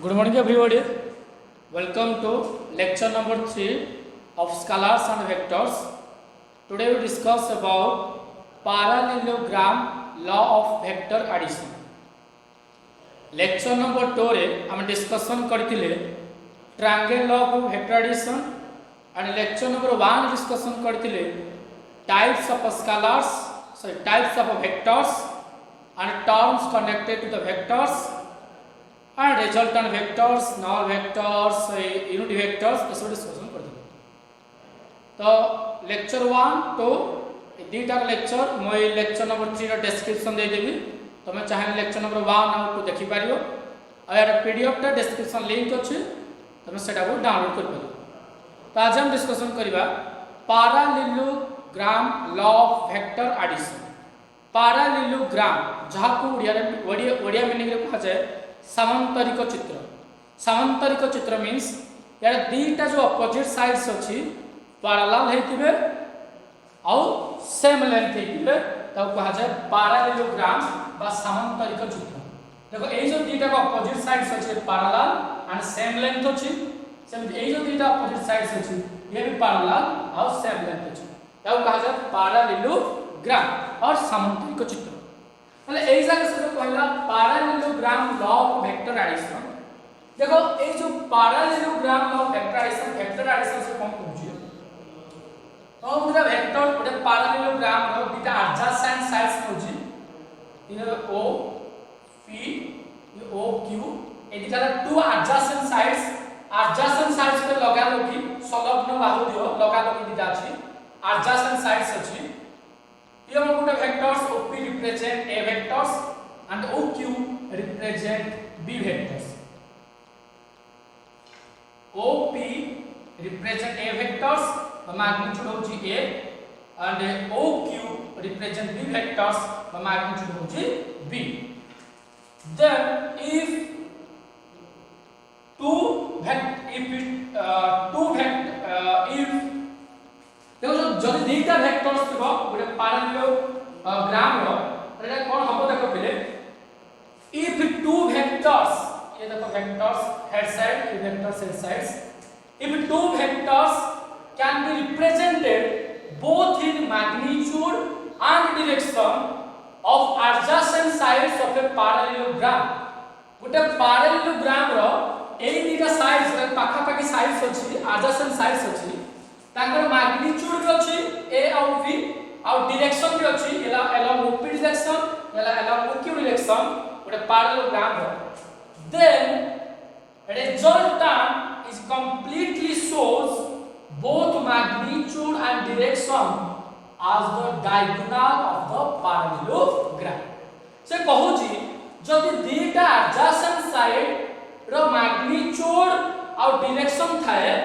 Good morning, everybody. Welcome to lecture number 3 of scalars and vectors. Today we discuss about parallelogram law of vector addition. Lecture number 2 रे हम discussion करथिले triangle law of vector addition and lecture number 1 discussion करथिले types of scalars types of vectors and terms connected to the vectors and resultant vectors, null vectors, unit vectors ये सब discussion करथिले. तो lecture 1 तो दीटा lecture मैं lecture number 3 रा description दे देबी. तुम चाहे लेक्चर नंबर 1 आउ टू देखि पारियो आ यार पीडीएफ टा डिस्क्रिप्शन लिंक अछि तुम सेटा को डाउनलोड कर पारियो. तो आज हम डिस्कशन करिबा parallelogram law of vector addition. Parallelogram जहा को ओडिया मीनिंग रे कहा जाय समांतरिक चित्र. समांतरिक चित्र मींस यार दीटा जो अपोजिट साइड्स अछि पैरेलल हेतिबे और सेम लेंथ हेतिबे तब कहा जाय पैरेललोग्राम बा समांतरिक चित्र. देखो ए जो दीटा को अपोजिट साइड्स अछि पैरेलल एंड सेम लेंथ अछि सेम ए जो दीटा अपोजिट साइड्स अछि ये भी पैरेलल और सेम लेंथ अछि तब कहा जाय पैरेललोग्राम और समांतरिक चित्र. मतलब ए जगह से जो कहला parallelogram law of vector addition. देखो ए जो parallelogram law of vector addition से कौन पूछियो तो हमरा वेक्टर गोटे पैरेललोग्राम रो दीटा एडजेसेंट साइड्स होजी इन ओ पी ओ क्यू ए दीटा टू एडजेसेंट साइड्स पे लगा लोगी संलग्न बाहु दियो लगा लोगी दीटा अछि एडजेसेंट साइड्स अछि ये हम गोटे vectors OP represent A vectors and OQ represent B vectors. OP represent A vectors, the magnitude of A, and OQ represent B vectors, the magnitude of B. Then, if जदि दीटा vectors थिबो गोटे parallelogram रो एटा कोन हबो देखो पहिले if two vectors ये देखो vectors head side ये vectors head sides if two vectors can be represented both in magnitude and direction of adjacent sides of a parallelogram. गोटे पैरेललोग्राम रो एई दीटा साइड्स पाखा पाखी साइड्स अछि adjacent sides अछि ताकर magnitude भी अछि a और b और डायरेक्शन भी अछि एला along OP डायरेक्शन एला along OQ डायरेक्शन गोटे पैरेललोग्राम रो. Then resultant is completely shows both magnitude and direction as the diagonal of the parallelogram. से कहू छी जदि दीटा adjacent side रो मैग्नीट्यूड और डायरेक्शन थाए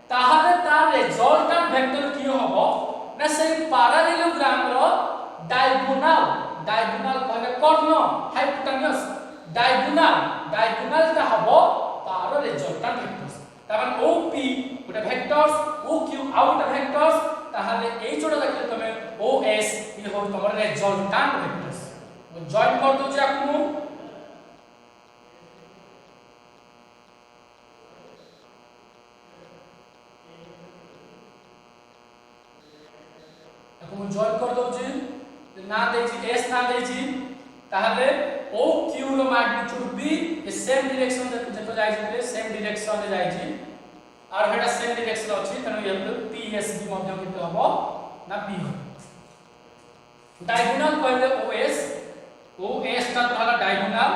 ताहाले तार रिजल्टेंट वेक्टर की होबो ना से पैरेललोग्राम रो डायगोनल कहले कर्ण हाइपोटेन्यूस डायगोनल का होबो तार रिजल्टेंट वेक्टर्स. तबन OP गोटे वेक्टर्स OQ आउट गोटे वेक्टर्स ताहाले एई जोडा देखले तमे OS ये हो तमर रिजल्टेंट वेक्टर्स. जॉइन कर दो जे आपनु आपण जॉइन कर दो जे ना देछि S ना देछि ताहाले OQ रो मैग्नीट्यूड B ए सेम डायरेक्शन जतो जाय छै सेम डायरेक्शन रे जाय छै और हेडा सेम डायरेक्शन अछि तनो ये PSB मध्य कितो हबो ना B हो. डायगोनल कहले OS ता ताला डायगोनल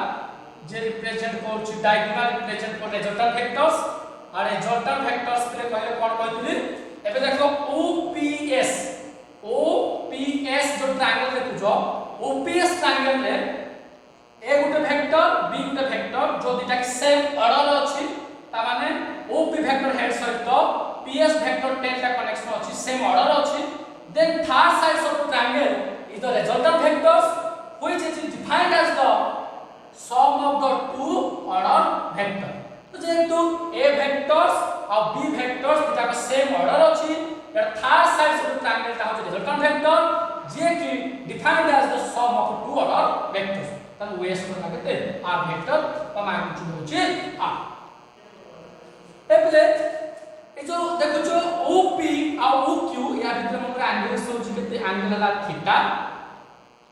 जे रिप्रेजेंट करछि डायगोनल रिप्रेजेंट कर रिजल्टेंट वेक्टर्स और रिजल्टेंट वेक्टर्स पे कहले कोन कहथिले एबे देखो OPS जो ट्रायंगल देखु जो OPS ट्रायंगल रे ए गोटे वेक्टर B गोटे वेक्टर जो दिटा सेम ऑर्डर अछि ता माने OP वेक्टर हेड सहित PS वेक्टर टेल का कनेक्शन अछि सेम ऑर्डर अछि. Then third side of triangle is the resultant vectors which is defined as the sum of the two order vector. तो जेतु A vectors और B vectors दिटा का same order अछि यार third side of triangle ता होय resultant vector जे कि defined as the sum of two order vectors. तार ओएस को केते r वेक्टर बा मैग्नीट्यूड होची r एबले ए जो देखो जो OP आ OQ या भीतर हमर एंगल होची केते एंगल ला थीटा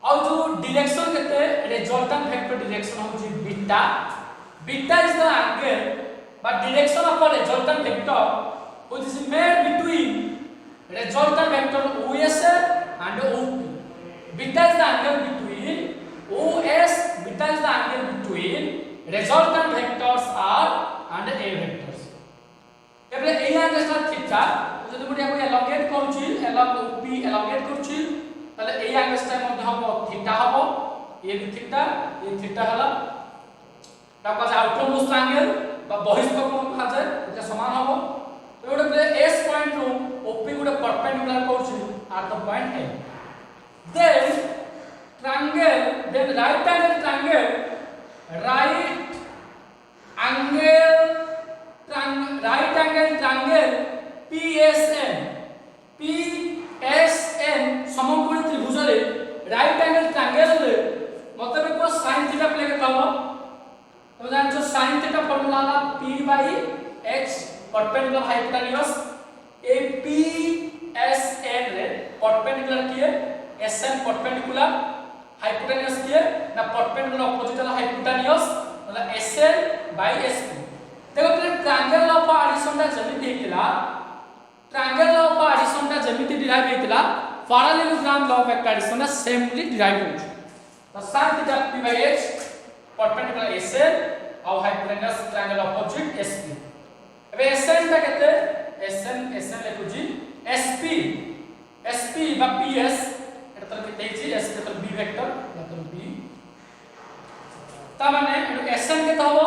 और जो डायरेक्शन केते रिजल्टेंट वेक्टर डायरेक्शन होची beta beta is the angle but direction of a resultant vector which is made between resultant vector OS and OP. Beta is the angle between OS, beta is the angle between resultant vectors R and A vectors. एबले ए angle ता theta जदि मुडी हम elongate करछि OP elongate करछि ताले ए angle ता मध्ये हबो थीटा हबो ए थीटा हला ताको आउटर मोस्ट एंगल बा बहिष्करण कहा जाय এটা সমান হবে তো ওটা S পয়েন্ট রু OP গুলো পারপেন্ডিকুলার করছি at the point A then triangle then right angle triangle সমকোণী ত্রিভুজরে রাইট অ্যাঙ্গেল ট্রায়াঙ্গেলে মতে কো sin থিটা প্লে করতে হবে तो जानছো sin थीटा फॉर्मूला वाला p by h perpendicular hypotenuse A p s n रे परपेंडिकुलर किए sn परपेंडिकुलर हाइपोटेन्यूज किए ना परपेंडिकुलर ऑपोजिट वाला हाइपोटेन्यूज मतलब sn by sp देखो तो ट्रायंगल ऑफ एडिशन दा जेमिति हेतिला ट्रायंगल ऑफ एडिशन दा जेमिति डिराइव हेतिला पैरेललोग्राम लॉ ऑफ एडिशन दा सेमली डिराइव होछ तो sin theta p by h perpendicular SN और हाइपोटेन्यूज ट्रायंगल ऑपोजिट SP अब SN ता कहते SN लेखु जी SP बा PS एटा तर के देछि SP तर B वेक्टर मतलब B ता माने SN के हबो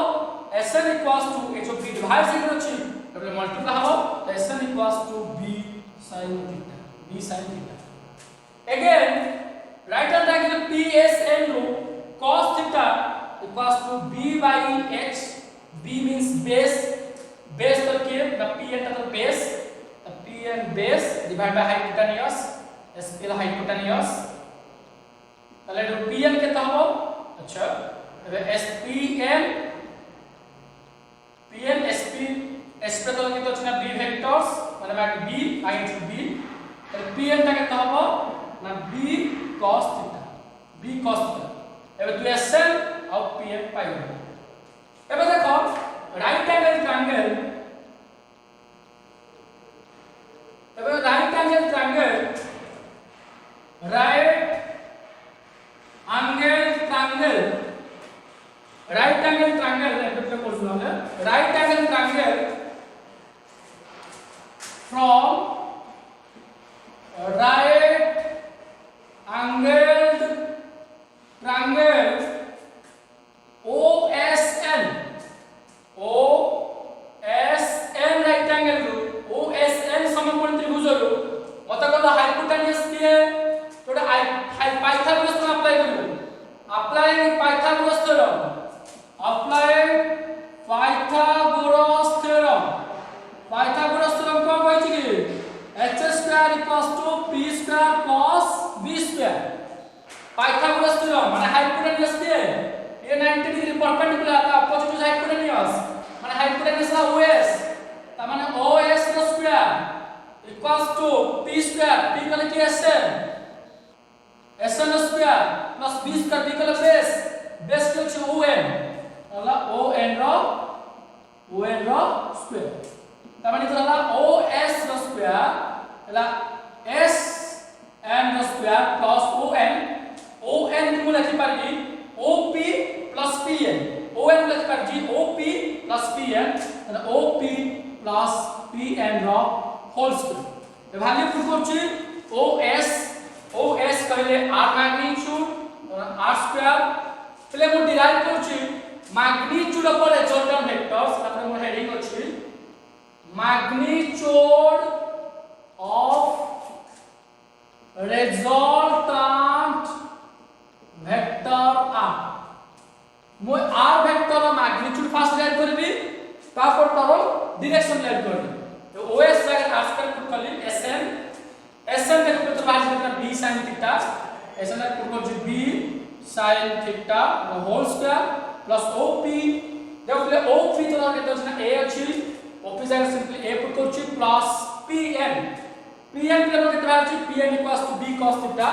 SN इक्वल्स टू ए जो B डिवाइड से अछि तबले मल्टीप्लाई हबो तो SN equals to B sin theta again right hand triangle PSN रो cos theta equals to b by h b means base तो के the pn तो base the pn base divided by hypotenuse sp hypotenuse তাহলে এটা pn কেতে হবে আচ্ছা এবে spn sp তো কি তো না b ভেক্টরস মানে b i into b তাহলে pn টা কেতে হবে না b cos theta এবে তুই sn और pn पाइबो एबे देखो right angle triangle right angle triangle from right angled triangle OSN right angle OSN समकोण त्रिभुज मत कल हाइपोटेन्यूज किए तोडा पाइथागोरस थ्योरम अप्लाई करू अप्लाई पाइथागोरस थ्योरम को कहै छी कि h² = p² cos b² Pythagoras theorem माने हाइपोटेन्यूज किए ये 90 डिग्री परपेंडिकुलर आता अपोजिट टू हाइपोटेन्यूज माने हाइपोटेन्यूज ला OS ता माने OS रो square equals to p square p कले की SN रो square plus b square b कले बेस के छ ON होला ON रो स्क्वायर ता माने तो होला OS रो स्क्वायर होला SN रो स्क्वायर प्लस ON को लिखि पारबी OP plus PN ON लिख पर जी OP plus PN and OP plus PN रो होल स्क्वायर ए वैल्यू पुट करछि OS कहले R मैग्नीट्यूड और R स्क्वायर पहले मु डिराइव करछि मैग्नीट्यूड ऑफ रिजल्टेंट वेक्टर्स तापर मु हेडिंग अछि magnitude of resultant vector R मु R vector magnitude fast derive करबी तापर तार डायरेक्शन डिराइव करबी तो OS जगह R स्क्वायर पुट करली SN के पुट बाहर करना B sin theta SN put कर B sin theta whole square plus OP देखले OP तो केते अछि ना A अछि OP जाय सिंपली A पुट करछि प्लस PN PN के केते अछि PN equals to B cos theta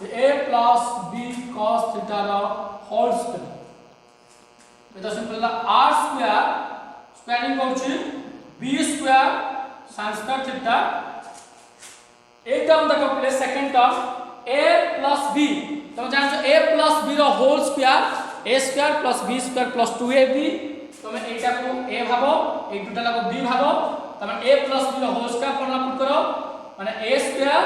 A plus B cos theta रो होल स्क्वायर एटा सिंपल R स्क्वायर स्क्वायरिंग करछि B square sin square theta एक टर्म तक प्ले second term A plus B तुम जान छ A plus B रो whole square A square plus B square plus 2AB तुम एटा को A भाबो एक दुटा को B भाबो तुम A plus B रो होल स्क्वायर फॉर्मूला पुट करो माने A स्क्वायर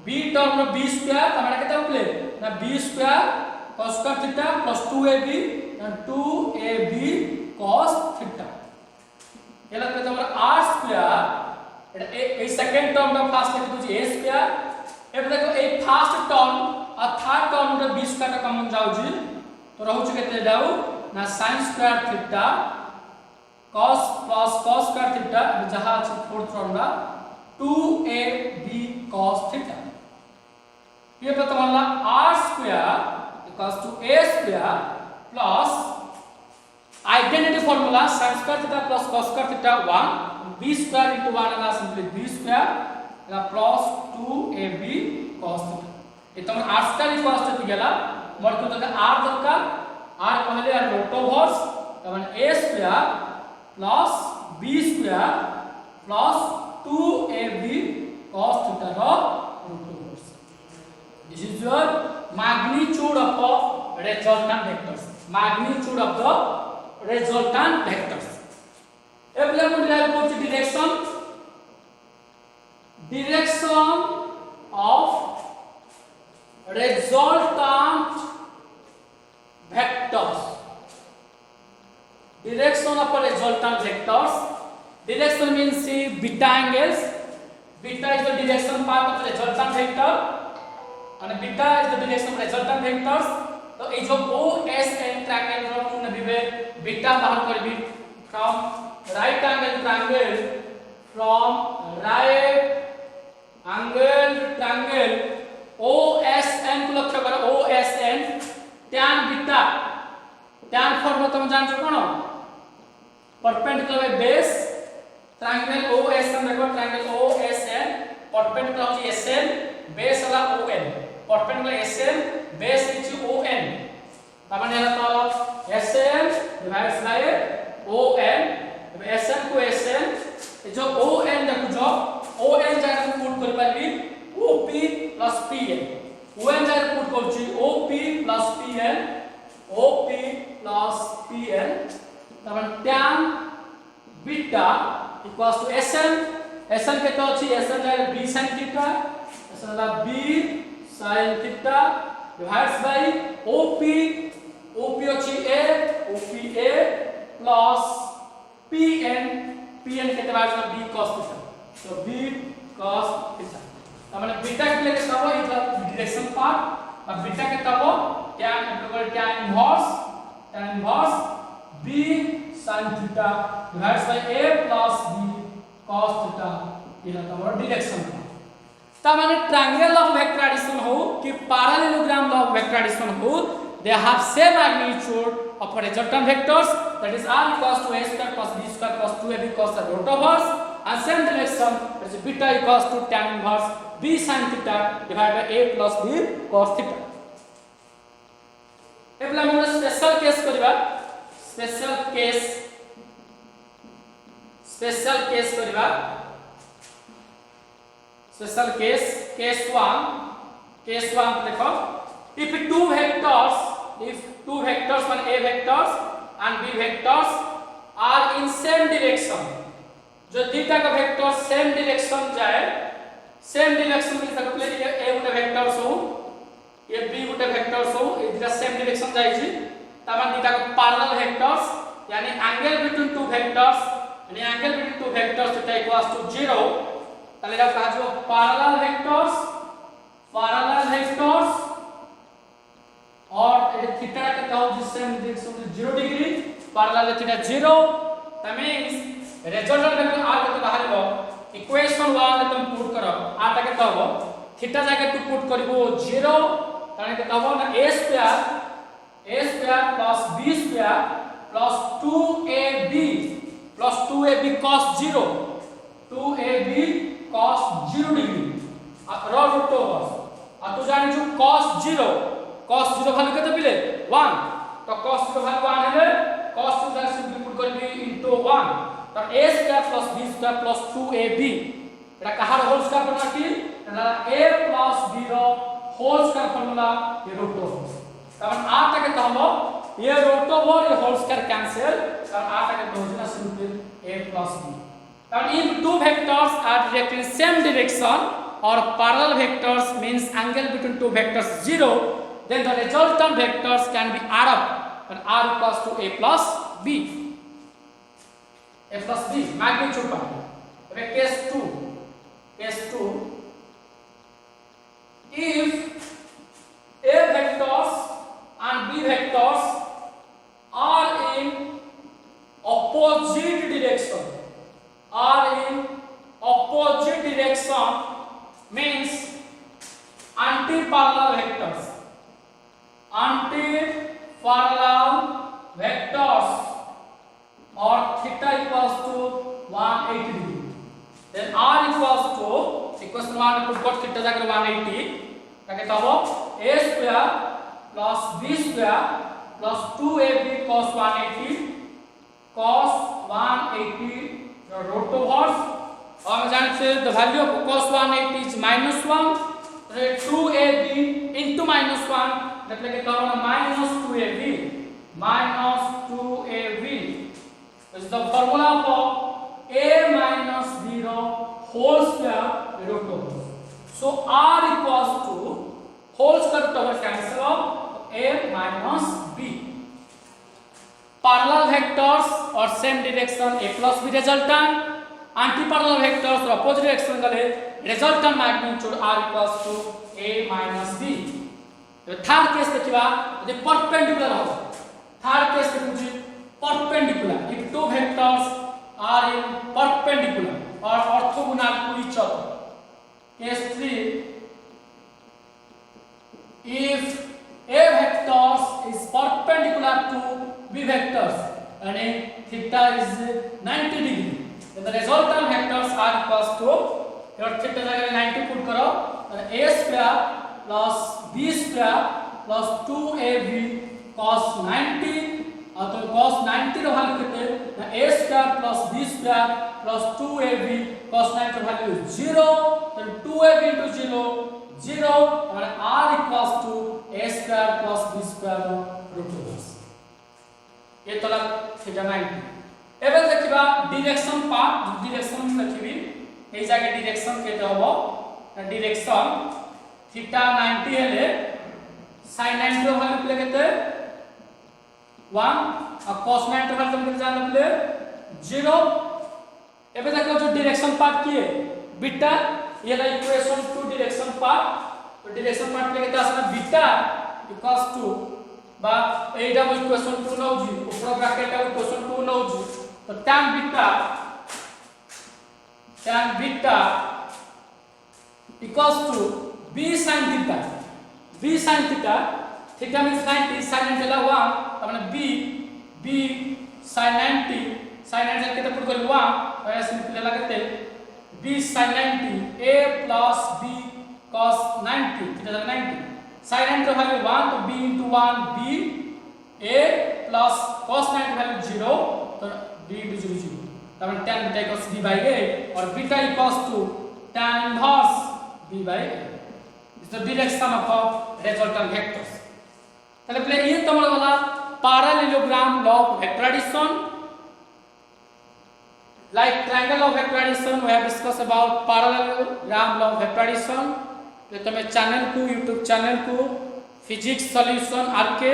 B टर्म रो B स्क्वायर तमरा केते प्ले ना B square cos square theta plus 2AB and 2AB cos theta एला के तमरा R स्क्वायर एटा ए सेकंड टर्म रो फास्ट लिख दो A स्क्वायर एब देखो ए फर्स्ट टर्म और थर्ड टर्म रो B स्क्वायर का कॉमन जाउ जी तो रहउ छ केते जाउ ना sin square theta cos plus cos square theta जहां छ फोर्थ टर्म रा 2AB cos थीटा ये पता वाला R square equals to A square plus identity formula sin square theta plus cos square theta 1 B square into 1 ना simply B square ना plus 2AB cos theta ये तुम R square equals to गेला मोर को तो R दरकार R कहले यार रूट ओवर्स तमन A square plus B square plus 2AB cos theta रो root overs this is your magnitude of the resultant vectors magnitude of the resultant vectors एबले हम derive करछ direction of resultant vectors direction of resultant vectors direction means see beta angles beta is the direction part of the resultant vector and beta is the direction of resultant vectors तो ए जो OSN triangle रो हम नबिबे beta बाहर करबी from right angle triangle OSN को लक्ष्य करो OSN tan beta tan formula तुम जान छ कोन perpendicular by base triangle OSN देखो ट्रायंगल OSN परपेंडिकुलर होची SN बेस वाला ON perpendicular SN base is ON तमन ହେଲା तो SN divides by ON SN को SN जो ON देखो जो ON जाके पुट कर पाबी OP plus PN ON जाके पुट करछि OP plus PN OP plus PN तमन tan beta equals to SN SN केतो अछि SN जाके B sin theta SN La B sin theta divides by OP OP अछि A OPA plus PN PN के divides by B cos theta so B cos theta तमने beta के लेके तब is direction part और beta के तब tan inverse B sin theta divides by A plus B cos theta इला तब डायरेक्शन तमने ट्रायंगल ऑफ वेक्टर एडिशन हो कि पैरेललोग्राम ऑफ वेक्टर एडिशन हो they have same magnitude of resultant vectors that is r equals to a square plus b square plus 2ab cos the root overs and same direction that is beta equals to tan inverse b sin theta divided by a plus b cos theta एबला हम special case करबा special case करबा special case 1 देखो if two vectors one a vectors and b vectors are in same direction जो theta का vector same direction जाए same direction में तक play ये a गुटे वेक्टर्स हो ये b गुटे वेक्टर्स हो ये दिटा सेम डायरेक्शन जाय छी तमान दिटा को पैरेलल वेक्टर्स यानी angle between two vectors theta equals to 0 ताले का कहा जो पैरेलल वेक्टर्स और थीटा का कहू जिससे हम देख सकते 0 डिग्री पैरेलल थीटा 0 तमे रिजल्टेंट वेक्टर r के बाहरबो इक्वेशन 1 तुम पुट करो r ता के कहबो थीटा जाके तू पुट करबो 0 कारण के तब ना a square plus b square plus 2ab plus 2ab cos 0 2ab cos 0 degree रो रूट ओवर आ तू जानि छु cos 0 वैल्यू केते पिले 1 तो cos 0 वैल्यू 1 हेले cos 0 दा सिंपली पुट करबी इनटू 1 तो a square plus b square plus 2ab Etah Kahar whole square formula की एटा a plus b रो होल स्क्वायर फॉर्मूला ये रूट ओवर कारण आ तक कहबो ये रूट ओवर ये होल स्क्वायर कैंसिल कारण आ तक दोजना सिंपल a plus b कारण if two vectors are directed in same direction or parallel vectors means angle between two vectors 0 then the resultant vectors can be add up and r equals to a plus b magnitude part case 2 if a vectors and b vectors are in opposite direction means anti-parallel vectors or theta equals to 180 degree then r equals to equation 1 put got theta जाकर 180 ताकि तब a square plus b square plus 2ab cos 180 root over और हम जानते हैं the value of cos 180 is -1 so 2ab into -1 that like minus 2ab this is the formula for a minus 0 whole square root over so r equals to whole square root over cancel of a minus b parallel vectors or same direction a plus b resultant anti-parallel vectors or opposite direction gale resultant magnitude r equals to a minus b third case देखिबा यदि perpendicular हो third case देखुची perpendicular if two vectors are in perpendicular or orthogonal to each other case 3 if a vectors is perpendicular to b vectors and theta is 90 degree then the resultant vectors are equals to your theta जगह 90 put करो a square plus b square plus 2ab cos 90 और तो cos 90 रो value कितने a square plus b square plus 2ab cos 90 value 0 then 2ab into 0 और r equals to a square plus b square root over ये तलक theta 90 एबे देखिबा direction part direction देखिबी ए जाके direction केते होबो डायरेक्शन थीटा 90 हेले sin 90 रो वैल्यू प्ले केते 1 और cos 90 रो वैल्यू केते जान प्ले 0 एबे देखो जो डायरेक्शन पार्ट किए बीटा ये ला इक्वेशन टू डायरेक्शन पार्ट तो डायरेक्शन पार्ट प्ले केते आसना बीटा इक्वल्स टू बा एटा इक्वेशन 2 नौजी ऊपर ब्रैकेट आ इक्वेशन 2 नौजी तो tan beta equals to b sin theta theta means 90 sin 90 ला 1 अपने b sin 90 केते पुट कर 1 और सिंपल लगाते b sin 90 a plus b cos 90 theta 90 sin 90 value 1 तो b into 1 b a plus cos 90 value 0 तो b into 0 तब tan beta equals b by a और beta equals to tan inverse b by a is the direction of resultant vectors তাহলে play ये তোমার वाला parallelogram law of vector addition like triangle law of vector addition we have discussed about parallelogram law of vector addition तो તમે channel को YouTube channel को physics solution RK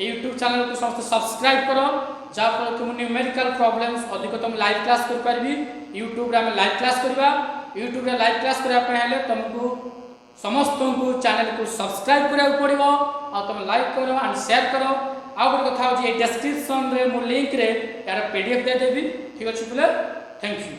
YouTube channel को समस्त सब्सक्राइब करो जा पर तुम न्यूमेरिकल प्रॉब्लम्स अधिकतम लाइव क्लास कर परबी YouTube रे हम लाइव क्लास करबा YouTube रे लाइव क्लास करा पहले तुमको समस्त को चैनल को सब्सक्राइब करा पड़िबो आ तुम लाइक करो एंड शेयर करो आ गोटे कथा हो जे डिस्क्रिप्शन रे मो लिंक रे यार पीडीएफ दे देबी ठीक अछि बोले थैंक यू।